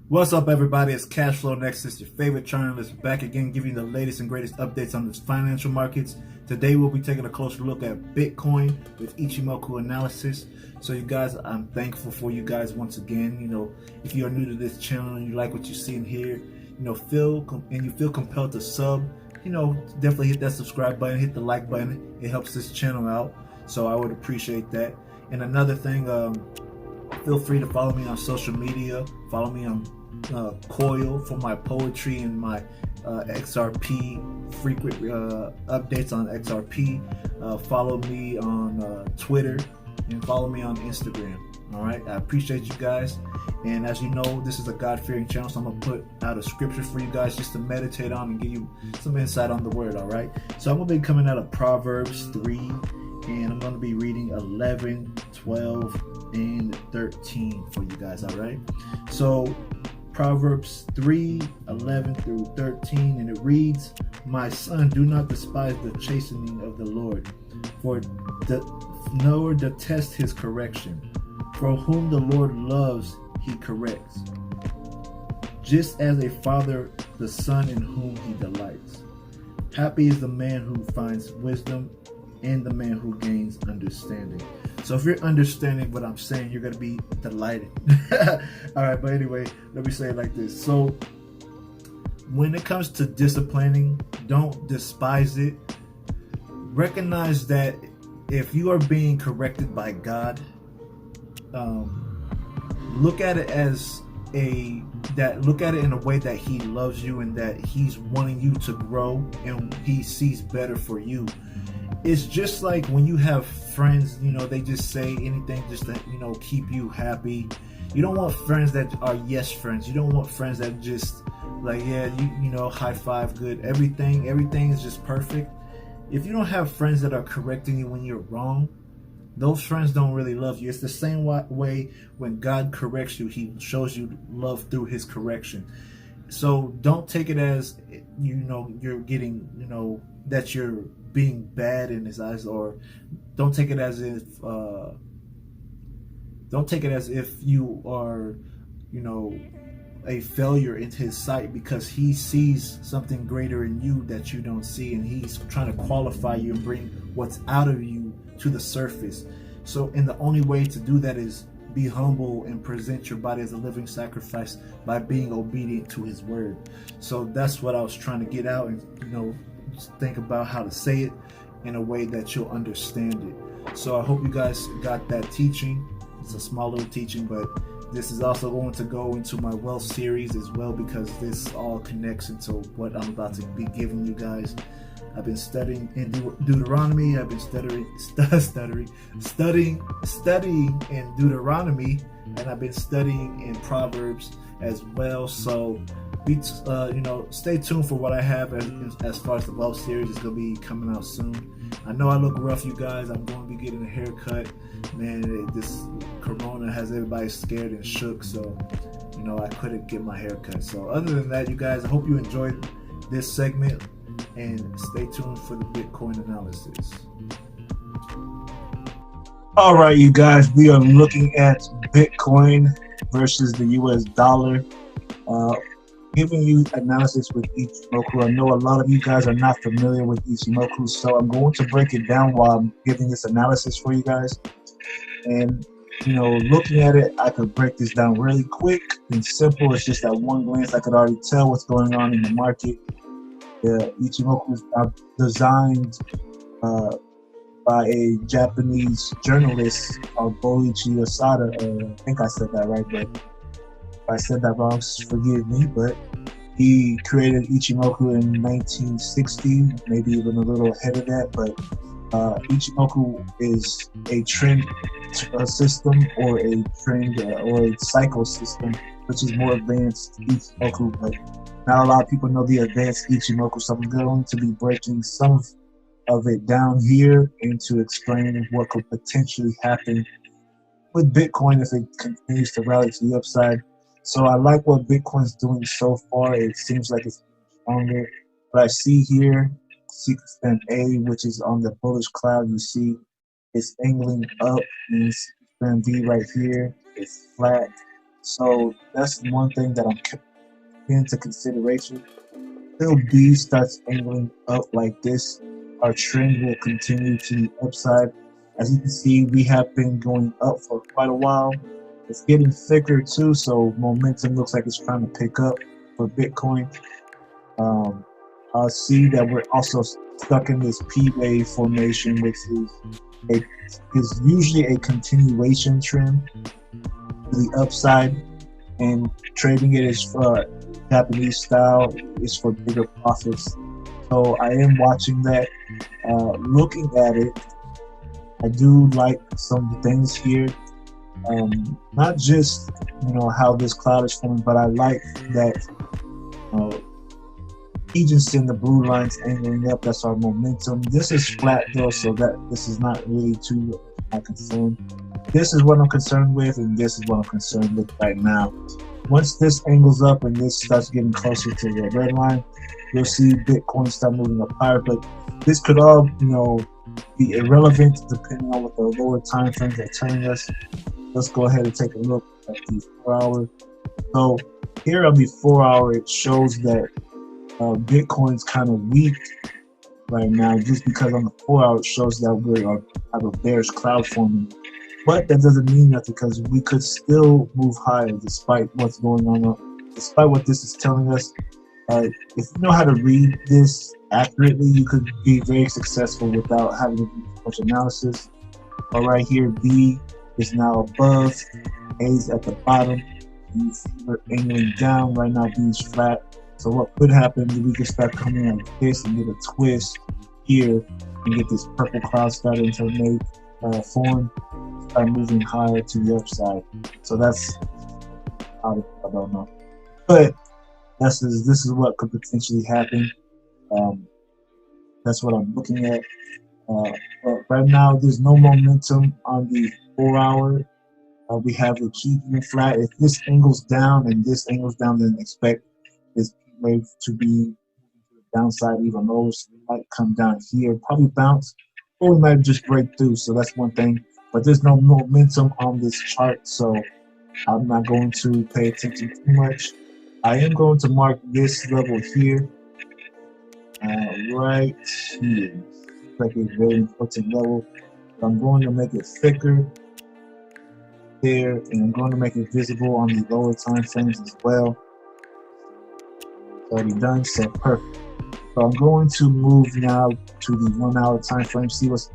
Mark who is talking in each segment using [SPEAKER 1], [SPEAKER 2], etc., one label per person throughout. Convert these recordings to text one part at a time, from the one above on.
[SPEAKER 1] What's up, everybody? It's Cash Flow Nexus, your favorite journalist, back again, giving you the latest and greatest updates on the financial markets. Today, we'll be taking a closer look at Bitcoin with Ichimoku analysis. So, you guys, I'm thankful for you guys once again. If you are new to this channel and you like what you see and hear, you feel compelled to sub, definitely hit that subscribe button, hit the like button. It helps this channel out, so I would appreciate that. And another thing, feel free to follow me on social media. Follow me on Coil for my poetry and my XRP frequent updates on XRP. Follow me on Twitter and follow me on Instagram. All right, I appreciate you guys. And as you know, this is a God-fearing channel, so I'm gonna put out a scripture for you guys just to meditate on and give you some insight on the word. All right, so I'm gonna be coming out of Proverbs 3, and I'm gonna be reading 11, 12, and 13 for you guys. All right, so Proverbs 3, 11 through 13, and it reads, "My son, do not despise the chastening of the Lord, nor detest his correction. For whom the Lord loves, he corrects, just as a father the son in whom he delights. Happy is the man who finds wisdom, and the man who gains understanding." So if you're understanding what I'm saying, you're going to be delighted. All right, but anyway, let me say it like this. So when it comes to disciplining, don't despise it. Recognize that if you are being corrected by God, look at it in a way that he loves you and that he's wanting you to grow and he sees better for you. It's just like when you have friends, they just say anything just to, keep you happy. You don't want friends that are yes friends. You don't want friends that just like, yeah, high five, good, everything is just perfect. If you don't have friends that are correcting you when you're wrong, those friends don't really love you. It's the same way when God corrects you, he shows you love through his correction. So don't take it as, you're getting, that you're being bad in his eyes, or don't take it as if you are, a failure in his sight, because he sees something greater in you that you don't see, and he's trying to qualify you and bring what's out of you to the surface. And the only way to do that is be humble and present your body as a living sacrifice by being obedient to his word. So that's what I was trying to get out, and just think about how to say it in a way that you'll understand it. So I hope you guys got that teaching. It's a small little teaching, but this is also going to go into my wealth series as well, because this all connects into what I'm about to be giving you guys. I've been studying in Deuteronomy. I've been studying in Deuteronomy, and I've been studying in Proverbs as well. So stay tuned for what I have as far as the wealth series is going to be coming out soon. I know I look rough, you guys. I'm going to be getting a haircut. Man, this corona has everybody scared and shook, so I couldn't get my haircut. So other than that, you guys, I hope you enjoyed this segment, and stay tuned for the Bitcoin analysis. All right, you guys, we are looking at Bitcoin versus the US dollar, giving you analysis with Ichimoku. I know a lot of you guys are not familiar with Ichimoku, so I'm going to break it down while I'm giving this analysis for you guys. And looking at it, I could break this down really quick and simple. It's just at one glance I could already tell what's going on in the market. The Ichimoku is designed by a Japanese journalist called Boichi Osada. I think I said that right, but if I said that wrong, forgive me. But he created Ichimoku in 1960, maybe even a little ahead of that. But Ichimoku is a trend system, or a trend or a cycle system, which is more advanced Ichimoku, but not a lot of people know the advanced Ichimoku, so I'm going to be breaking some of it down here and to explain what could potentially happen with Bitcoin if it continues to rally to the upside. So I like what Bitcoin's doing so far. It seems like it's stronger. But I see here, secret span A, which is on the bullish cloud, you see it's angling up, and secret span B right here is flat. So that's one thing that I'm keeping into consideration. Until B starts angling up like this, our trend will continue to the upside. As you can see, we have been going up for quite a while. It's getting thicker too, so momentum looks like it's trying to pick up for Bitcoin. Um, I see that we're also stuck in this P wave formation, which is usually a continuation trend to the upside, and trading it is Japanese style is for bigger profits. So I am watching that. Looking at it, I do like some things here. Not just how this cloud is forming, but I like that Kijun in the blue lines angling up. That's our momentum. This is flat though, so that this is not really too my concern. This is what I'm concerned with, and this is what I'm concerned with right now. Once this angles up and this starts getting closer to the red line, you'll see Bitcoin start moving up higher. But this could all, be irrelevant depending on what the lower time frames are telling us. Let's go ahead and take a look at the 4 hour. So here on the 4 hour, it shows that Bitcoin's kind of weak right now, just because on the 4 hour it shows that we have a bearish cloud forming. But that doesn't mean nothing, because we could still move higher despite what's going on, despite what this is telling us. If you know how to read this accurately, you could be very successful without having to do much analysis. All right, here B is now above, A is at the bottom. You see we're angling down right now. B is flat. So what could happen is we could start coming like this and get a twist here and get this purple cloud starting to make form, start moving higher to the upside. So that's I don't know, but this is what could potentially happen. That's what I'm looking at. But right now, there's no momentum on the 4 hour. We have the Kijun flat. If this angles down and this angles down, then expect this P wave to be to the downside even lower. So we might come down here, probably bounce, or we might just break through. So that's one thing. But there's no momentum on this chart, so I'm not going to pay attention too much. I am going to mark this level here, right here. It's like a very important level. So I'm going to make it thicker there, and I'm going to make it visible on the lower time frames as well. It's already done, so perfect. So I'm going to move now to the 1 hour time frame, see what's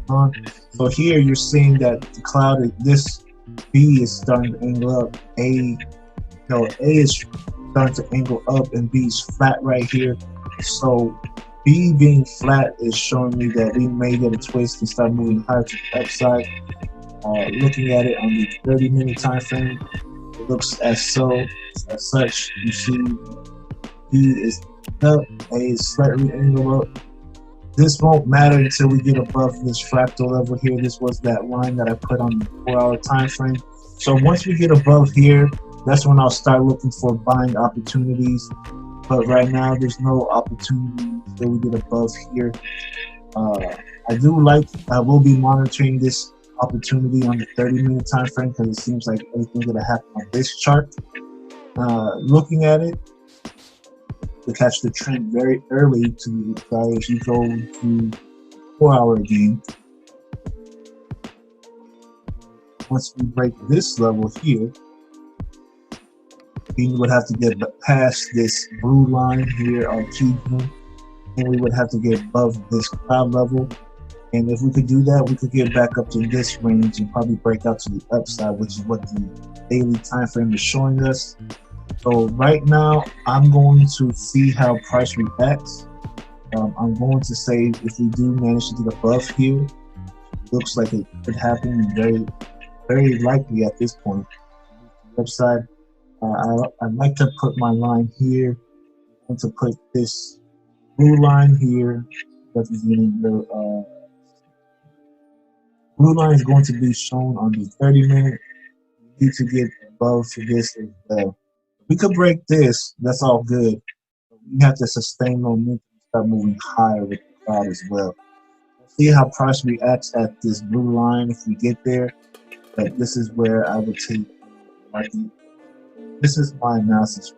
[SPEAKER 1] going on. So here you're seeing that the cloud, this B is starting to angle up. A is starting to angle up, and B is flat right here. So B being flat is showing me that we may get a twist and start moving higher to the upside. Looking at it on the 30-minute time frame, it looks as such. You see B is up, A is slightly angled up. This won't matter until we get above this fractal level here. This was that line that I put on the 4 hour time frame. So once we get above here, that's when I'll start looking for buying opportunities. But right now, there's no opportunity until we get above here. I will be monitoring this opportunity on the 30-minute time frame, because it seems like everything's gonna happen on this chart. Looking at it, to catch the trend very early to the side, if you go to 4 hour again, once we break this level here, we would have to get past this blue line here on Kijun, and we would have to get above this cloud level. And if we could do that, we could get back up to this range and probably break out to the upside, which is what the daily time frame is showing us. So right now, I'm going to see how price reacts. I'm going to say if we do manage to get above here, looks like it could happen, very, very likely at this point. Upside, I'd like to put my line here. I'm going to put this blue line here, representing the blue line is going to be shown on the 30-minute. We need to get above this as well. We could break this, that's all good. We have to sustain momentum and start moving higher with the cloud as well. See how price reacts at this blue line if we get there. But this is where I would take market This is my analysis.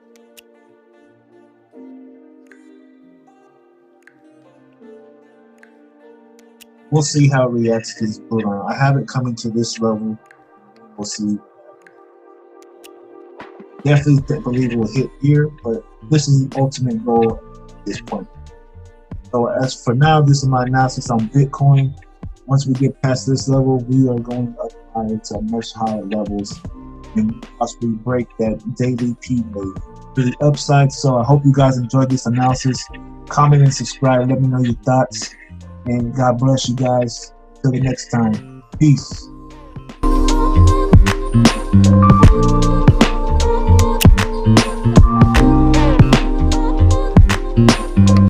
[SPEAKER 1] We'll see how it reacts to this bull run. I have it coming to this level. We'll see. Definitely believe it will hit here, but this is the ultimate goal at this point. So as for now, this is my analysis on Bitcoin. Once we get past this level, we are going up higher to much higher levels and possibly break that daily P wave to the upside. So I hope you guys enjoyed this analysis. Comment and subscribe. Let me know your thoughts. And God bless you guys. Till the next time. Peace.